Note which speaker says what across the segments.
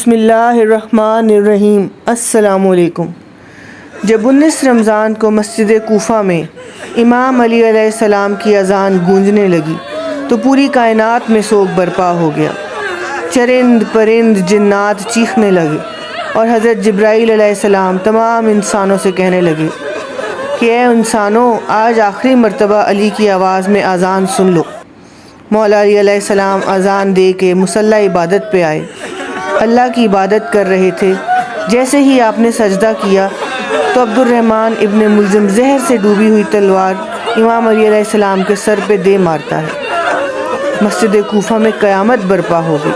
Speaker 1: بسم اللہ الرحمن الرحیم۔ السلام علیکم۔ جب 19 رمضان کو مسجد کوفہ میں امام علی علیہ السلام کی اذان گونجنے لگی تو پوری کائنات میں سوگ برپا ہو گیا۔ چرند پرند جنات چیخنے لگے اور حضرت جبرائیل علیہ السلام تمام انسانوں سے کہنے لگے کہ اے انسانوں، آج آخری مرتبہ علی کی آواز میں اذان سن لو۔ مولا علی علیہ السلام اذان دے کے مصلی عبادت پہ آئے۔ اللہ کی عبادت کر رہے تھے، جیسے ہی آپ نے سجدہ کیا تو عبد الرحمن ابن ملجم زہر سے ڈوبی ہوئی تلوار امام علی علیہ السلام کے سر پہ دے مارتا ہے۔ مسجد کوفہ میں قیامت برپا ہو گئی۔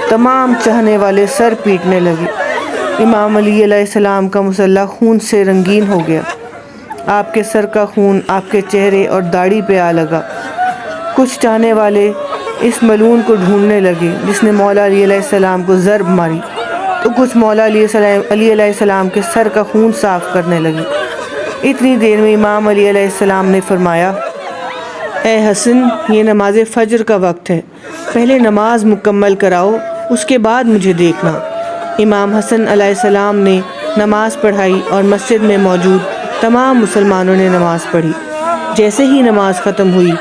Speaker 1: تمام چاہنے والے سر پیٹنے لگے۔ امام علی علیہ السلام کا مصلی خون سے رنگین ہو گیا۔ آپ کے سر کا خون آپ کے چہرے اور داڑھی پہ آ لگا۔ کچھ چاہنے والے اس ملعون کو ڈھونڈنے لگے جس نے مولا علی علیہ السلام کو ضرب ماری، تو کچھ مولا علی علیہ السلام کے سر کا خون صاف کرنے لگے۔ اتنی دیر میں امام علی علیہ السلام نے فرمایا، اے حسن، یہ نماز فجر کا وقت ہے، پہلے نماز مکمل کراؤ، اس کے بعد مجھے دیکھنا۔ امام حسن علیہ السلام نے نماز پڑھائی اور مسجد میں موجود تمام مسلمانوں نے نماز پڑھی۔ جیسے ہی نماز ختم ہوئی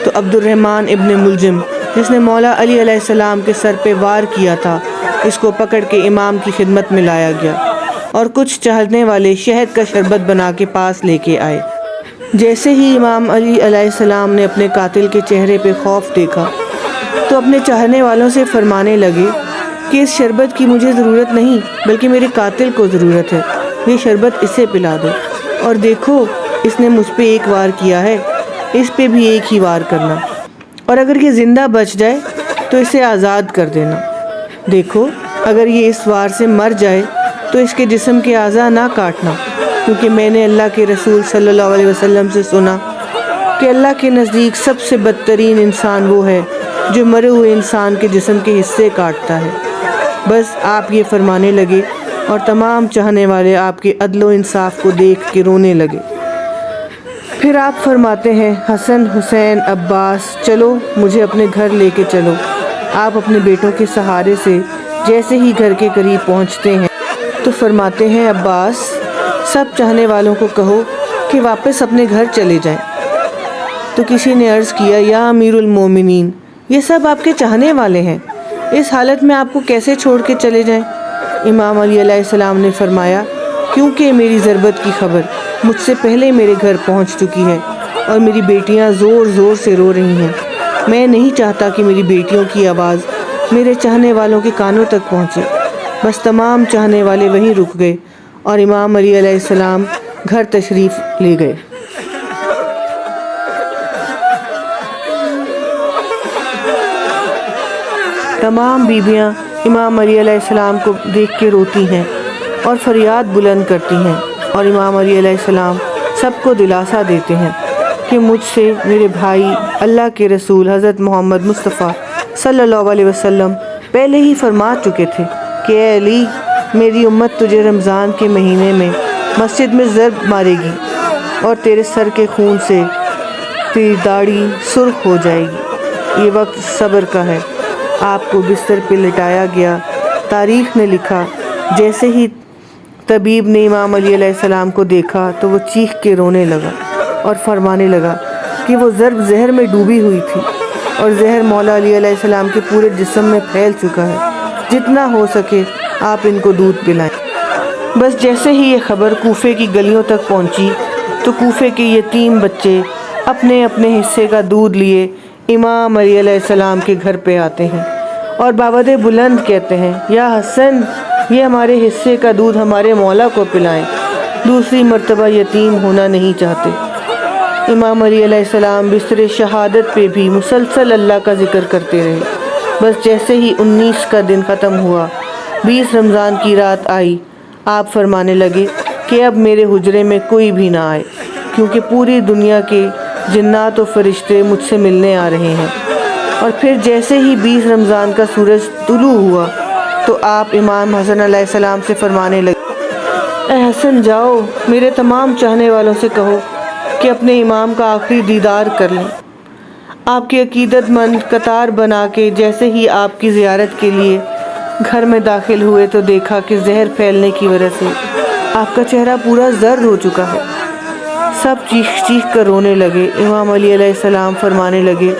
Speaker 1: تو عبد الرحمن ابن ملجم، جس نے مولا علی علیہ السلام کے سر پہ وار کیا تھا، اس کو پکڑ کے امام کی خدمت میں لایا گیا اور کچھ چاہنے والے شہد کا شربت بنا کے پاس لے کے آئے۔ جیسے ہی امام علی علیہ السلام نے اپنے قاتل کے چہرے پہ خوف دیکھا تو اپنے چاہنے والوں سے فرمانے لگے کہ اس شربت کی مجھے ضرورت نہیں، بلکہ میرے قاتل کو ضرورت ہے، یہ شربت اسے پلا دو، اور دیکھو اس نے مجھ پہ ایک وار کیا ہے، اس پہ بھی ایک ہی وار کرنا، اور اگر یہ زندہ بچ جائے تو اسے آزاد کر دینا۔ دیکھو اگر یہ اس وار سے مر جائے تو اس کے جسم کے اعضاء نہ کاٹنا، کیونکہ میں نے اللہ کے رسول صلی اللہ علیہ وسلم سے سنا کہ اللہ کے نزدیک سب سے بدترین انسان وہ ہے جو مرے ہوئے انسان کے جسم کے حصے کاٹتا ہے۔ بس آپ یہ فرمانے لگے اور تمام چاہنے والے آپ کے عدل و انصاف کو دیکھ کے رونے لگے۔ پھر آپ فرماتے ہیں، حسن، حسین، عباس، چلو مجھے اپنے گھر لے کے چلو۔ آپ اپنے بیٹوں کے سہارے سے جیسے ہی گھر کے قریب پہنچتے ہیں تو فرماتے ہیں، عباس، سب چاہنے والوں کو کہو کہ واپس اپنے گھر چلے جائیں۔ تو کسی نے عرض کیا، یا امیر المومنین، یہ سب آپ کے چاہنے والے ہیں، اس حالت میں آپ کو کیسے چھوڑ کے چلے جائیں؟ امام علی علیہ السلام نے فرمایا، کیونکہ میری ضربت کی خبر مجھ سے پہلے میرے گھر پہنچ چکی ہے اور میری بیٹیاں زور زور سے رو رہی ہیں۔ میں نہیں چاہتا کہ میری بیٹیوں کی آواز میرے چاہنے والوں کے کانوں تک پہنچے۔ بس تمام چاہنے والے وہیں رک گئے اور امام علی علیہ السلام گھر تشریف لے گئے۔ تمام بیویاں امام علی علیہ السلام کو دیکھ کے روتی ہیں اور فریاد بلند کرتی ہیں، اور امام علی علیہ السلام سب کو دلاسا دیتے ہیں کہ مجھ سے میرے بھائی اللہ کے رسول حضرت محمد مصطفیٰ صلی اللہ علیہ وسلم پہلے ہی فرما چکے تھے کہ اے علی، میری امت تجھے رمضان کے مہینے میں مسجد میں ضرب مارے گی اور تیرے سر کے خون سے تیری داڑھی سرخ ہو جائے گی۔ یہ وقت صبر کا ہے۔ آپ کو بستر پہ لٹایا گیا۔ تاریخ نے لکھا، جیسے ہی طبیب نے امام علی علیہ السلام کو دیکھا تو وہ چیخ کے رونے لگا اور فرمانے لگا کہ وہ ضرب زہر میں ڈوبی ہوئی تھی اور زہر مولا علی علیہ السلام کے پورے جسم میں پھیل چکا ہے، جتنا ہو سکے آپ ان کو دودھ پلائیں۔ بس جیسے ہی یہ خبر کوفے کی گلیوں تک پہنچی تو کوفے کے یتیم بچے اپنے اپنے حصے کا دودھ لیے امام علی علیہ السلام کے گھر پہ آتے ہیں اور باوجہ بلند کہتے ہیں، یا حسن، یہ ہمارے حصے کا دودھ ہمارے مولا کو پلائیں، دوسری مرتبہ یتیم ہونا نہیں چاہتے۔ امام علی علیہ السلام بستر شہادت پہ بھی مسلسل اللہ کا ذکر کرتے رہے۔ بس جیسے ہی 19 کا دن ختم ہوا، 20 رمضان کی رات آئی، آپ فرمانے لگے کہ اب میرے حجرے میں کوئی بھی نہ آئے، کیونکہ پوری دنیا کے جنات و فرشتے مجھ سے ملنے آ رہے ہیں۔ اور پھر جیسے ہی 20 رمضان کا سورج طلوع ہوا تو آپ امام حسن علیہ السلام سے فرمانے لگے، اے حسن، جاؤ میرے تمام چاہنے والوں سے کہو کہ اپنے امام کا آخری دیدار کر لیں۔ آپ کے عقیدت مند قطار بنا کے جیسے ہی آپ کی زیارت کے لیے گھر میں داخل ہوئے تو دیکھا کہ زہر پھیلنے کی وجہ سے آپ کا چہرہ پورا زرد ہو چکا ہے۔ سب چیخ چیخ کر رونے لگے۔ امام علی علیہ السلام فرمانے لگے،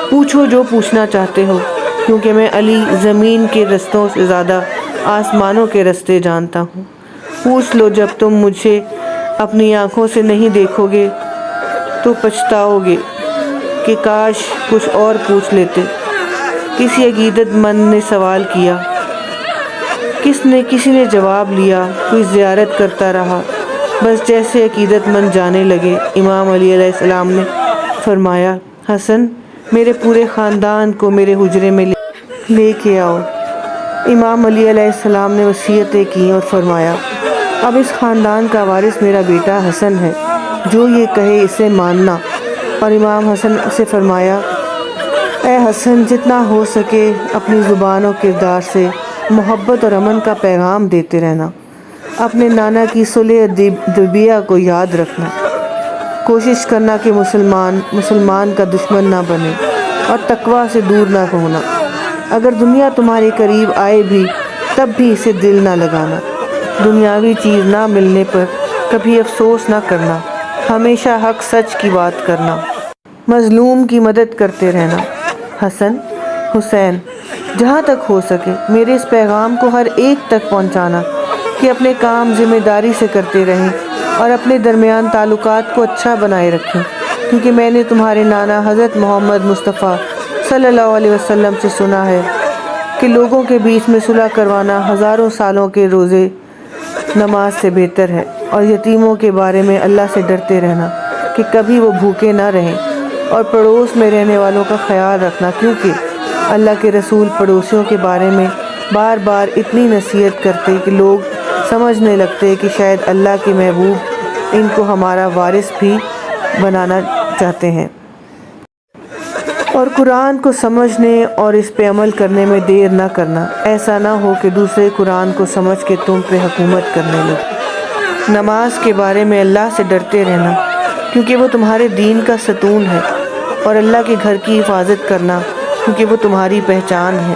Speaker 1: پوچھو جو پوچھنا چاہتے ہو، کیونکہ میں علی زمین کے رستوں سے زیادہ آسمانوں کے رستے جانتا ہوں۔ پوچھ لو، جب تم مجھے اپنی آنکھوں سے نہیں دیکھو گے تو پچھتاؤ گے کہ کاش کچھ اور پوچھ لیتے۔ کسی عقیدت مند نے سوال کیا، کسی نے جواب لیا، کوئی زیارت کرتا رہا، بس جیسے عقیدت مند جانے لگے۔ امام علی علیہ السلام نے فرمایا، حسن، میرے پورے خاندان کو میرے حجرے میں لے کے آؤ۔ امام علی علیہ السلام نے وصیتیں کی اور فرمایا، اب اس خاندان کا وارث میرا بیٹا حسن ہے، جو یہ کہے اسے ماننا۔ اور امام حسن سے فرمایا، اے حسن، جتنا ہو سکے اپنی زبان و کردار سے محبت اور امن کا پیغام دیتے رہنا۔ اپنے نانا کی صلح حدیبیہ کو یاد رکھنا۔ کوشش کرنا کہ مسلمان کا دشمن نہ بنے اور تقویٰ سے دور نہ ہونا۔ اگر دنیا تمہارے قریب آئے بھی تب بھی اسے دل نہ لگانا۔ دنیاوی چیز نہ ملنے پر کبھی افسوس نہ کرنا۔ ہمیشہ حق سچ کی بات کرنا۔ مظلوم کی مدد کرتے رہنا۔ حسن، حسین، جہاں تک ہو سکے میرے اس پیغام کو ہر ایک تک پہنچانا کہ اپنے کام ذمہ داری سے کرتے رہیں اور اپنے درمیان تعلقات کو اچھا بنائے رکھیں، کیونکہ میں نے تمہارے نانا حضرت محمد مصطفیٰ صلی اللہ علیہ وسلم سے سنا ہے کہ لوگوں کے بیچ میں صلح کروانا ہزاروں سالوں کے روزے نماز سے بہتر ہے، اور یتیموں کے بارے میں اللہ سے ڈرتے رہنا کہ کبھی وہ بھوکے نہ رہیں، اور پڑوس میں رہنے والوں کا خیال رکھنا، کیونکہ اللہ کے رسول پڑوسیوں کے بارے میں بار بار اتنی نصیحت کرتے کہ لوگ سمجھنے لگتے کہ شاید اللہ کے محبوب ان کو ہمارا وارث بھی بنانا چاہتے ہیں۔ اور قرآن کو سمجھنے اور اس پہ عمل کرنے میں دیر نہ کرنا، ایسا نہ ہو کہ دوسرے قرآن کو سمجھ کے تم پہ حکومت کرنے لگے۔ نماز کے بارے میں اللہ سے ڈرتے رہنا، کیونکہ وہ تمہارے دین کا ستون ہے، اور اللہ کے گھر کی حفاظت کرنا، کیونکہ وہ تمہاری پہچان ہے۔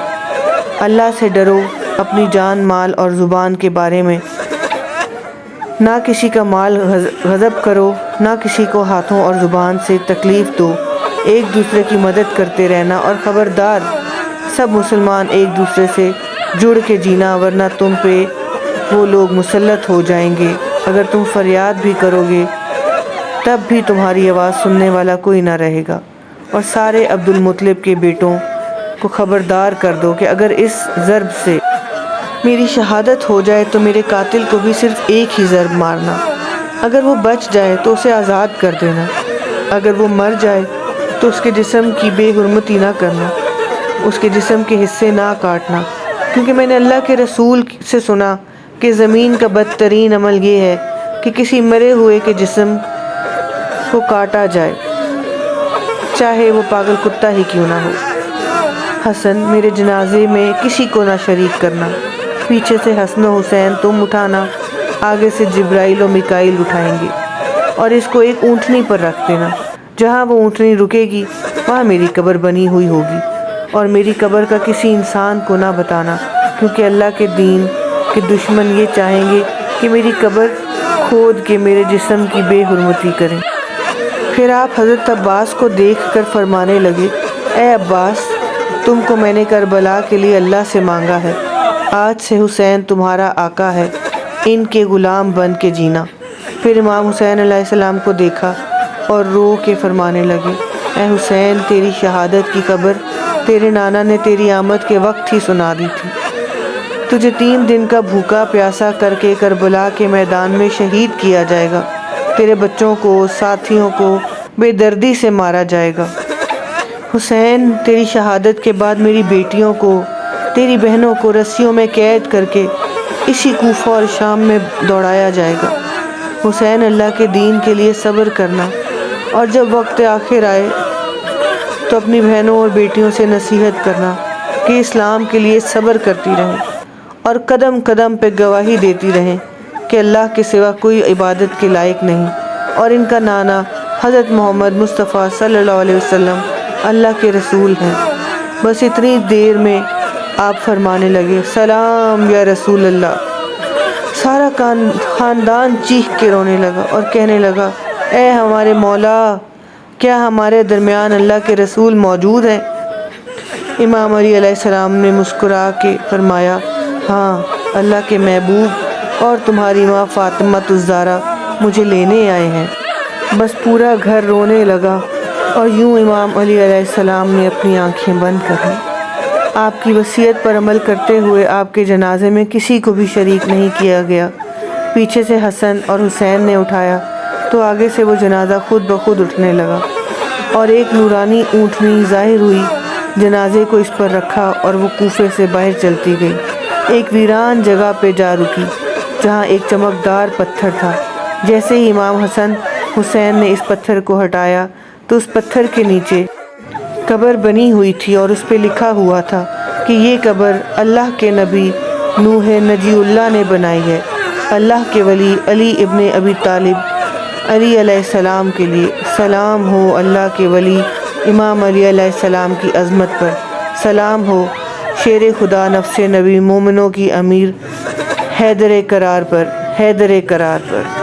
Speaker 1: اللہ سے ڈرو، اپنی جان، مال اور زبان کے بارے میں نہ کسی کا مال غصب کرو، نہ کسی کو ہاتھوں اور زبان سے تکلیف دو، ایک دوسرے کی مدد کرتے رہنا، اور خبردار، سب مسلمان ایک دوسرے سے جڑ کے جینا، ورنہ تم پہ وہ لوگ مسلط ہو جائیں گے۔ اگر تم فریاد بھی کرو گے تب بھی تمہاری آواز سننے والا کوئی نہ رہے گا۔ اور سارے عبد المطلب کے بیٹوں کو خبردار کر دو کہ اگر اس ضرب سے میری شہادت ہو جائے تو میرے قاتل کو بھی صرف ایک ہی ضرب مارنا، اگر وہ بچ جائے تو اسے آزاد کر دینا، اگر وہ مر جائے تو اس کے جسم کی بے حرمتی نہ کرنا، اس کے جسم کے حصے نہ کاٹنا، کیونکہ میں نے اللہ کے رسول سے سنا کہ زمین کا بدترین عمل یہ ہے کہ کسی مرے ہوئے کے جسم کو کاٹا جائے، چاہے وہ پاگل کتا ہی کیوں نہ ہو۔ حسن، میرے جنازے میں کسی کو نہ شریک کرنا، پیچھے سے حسن و حسین تم اٹھانا، آگے سے جبرائیل و میکائیل اٹھائیں گے، اور اس کو ایک اونٹنی پر رکھ دینا، جہاں وہ اونٹنی رکے گی وہاں میری قبر بنی ہوئی ہوگی، اور میری قبر کا کسی انسان کو نہ بتانا، کیونکہ اللہ کے دین کے دشمن یہ چاہیں گے کہ میری قبر کھود کے میرے جسم کی بے حرمتی کریں۔ پھر آپ حضرت عباس کو دیکھ کر فرمانے لگے، اے عباس، تم کو میں نے کربلا کے لیے اللہ سے مانگا ہے، آج سے حسین تمہارا آقا ہے، ان کے غلام بن کے جینا۔ پھر امام حسین علیہ السلام کو دیکھا اور رو کے فرمانے لگے، اے حسین، تیری شہادت کی خبر تیرے نانا نے تیری آمد کے وقت ہی سنا دی تھی۔ تجھے 3 دن کا بھوکا پیاسا کر کے کربلا کے میدان میں شہید کیا جائے گا، تیرے بچوں کو، ساتھیوں کو بے دردی سے مارا جائے گا۔ حسین، تیری شہادت کے بعد میری بیٹیوں کو، تیری بہنوں کو رسیوں میں قید کر کے اسی کوفہ اور شام میں دوڑایا جائے گا۔ حسین، اللہ کے دین کے لیے صبر کرنا، اور جب وقت آخر آئے تو اپنی بہنوں اور بیٹیوں سے نصیحت کرنا کہ اسلام کے لیے صبر کرتی رہیں، اور قدم قدم پہ گواہی دیتی رہیں کہ اللہ کے سوا کوئی عبادت کے لائق نہیں، اور ان کا نانا حضرت محمد مصطفیٰ صلی اللہ علیہ وسلم اللہ کے رسول ہیں۔ بس اتنی دیر میں آپ فرمانے لگے سلام یا رسول اللہ۔ سارا خاندان چیخ کے رونے لگا اور کہنے لگا اے ہمارے مولا، کیا ہمارے درمیان اللہ کے رسول موجود ہیں؟ امام علی علیہ السلام نے مسکرا کے فرمایا ہاں، اللہ کے محبوب اور تمہاری ماں فاطمۃ الزہرا مجھے لینے آئے ہیں۔ بس پورا گھر رونے لگا اور یوں امام علی علیہ السلام نے اپنی آنکھیں بند کر لیں۔ آپ کی وصیت پر عمل کرتے ہوئے آپ کے جنازے میں کسی کو بھی شریک نہیں کیا گیا۔ پیچھے سے حسن اور حسین نے اٹھایا تو آگے سے وہ جنازہ خود بخود اٹھنے لگا اور ایک نورانی اونٹنی ظاہر ہوئی، جنازے کو اس پر رکھا اور وہ کوفے سے باہر چلتی گئی۔ ایک ویران جگہ پہ جا رکی جہاں ایک چمکدار پتھر تھا۔ جیسے ہی امام حسن حسین نے اس پتھر کو ہٹایا تو اس پتھر کے نیچے قبر بنی ہوئی تھی اور اس پہ لکھا ہوا تھا کہ یہ قبر اللہ کے نبی نوح نجی اللہ نے بنائی ہے، اللہ کے ولی علی ابن ابی طالب علی علیہ السلام کے لیے۔ سلام ہو اللہ کے ولی امام علی علیہ السلام کی عظمت پر، سلام ہو شیر خدا نفس نبی مومنوں کی امیر حیدر کرار پر، حیدر کرار پر۔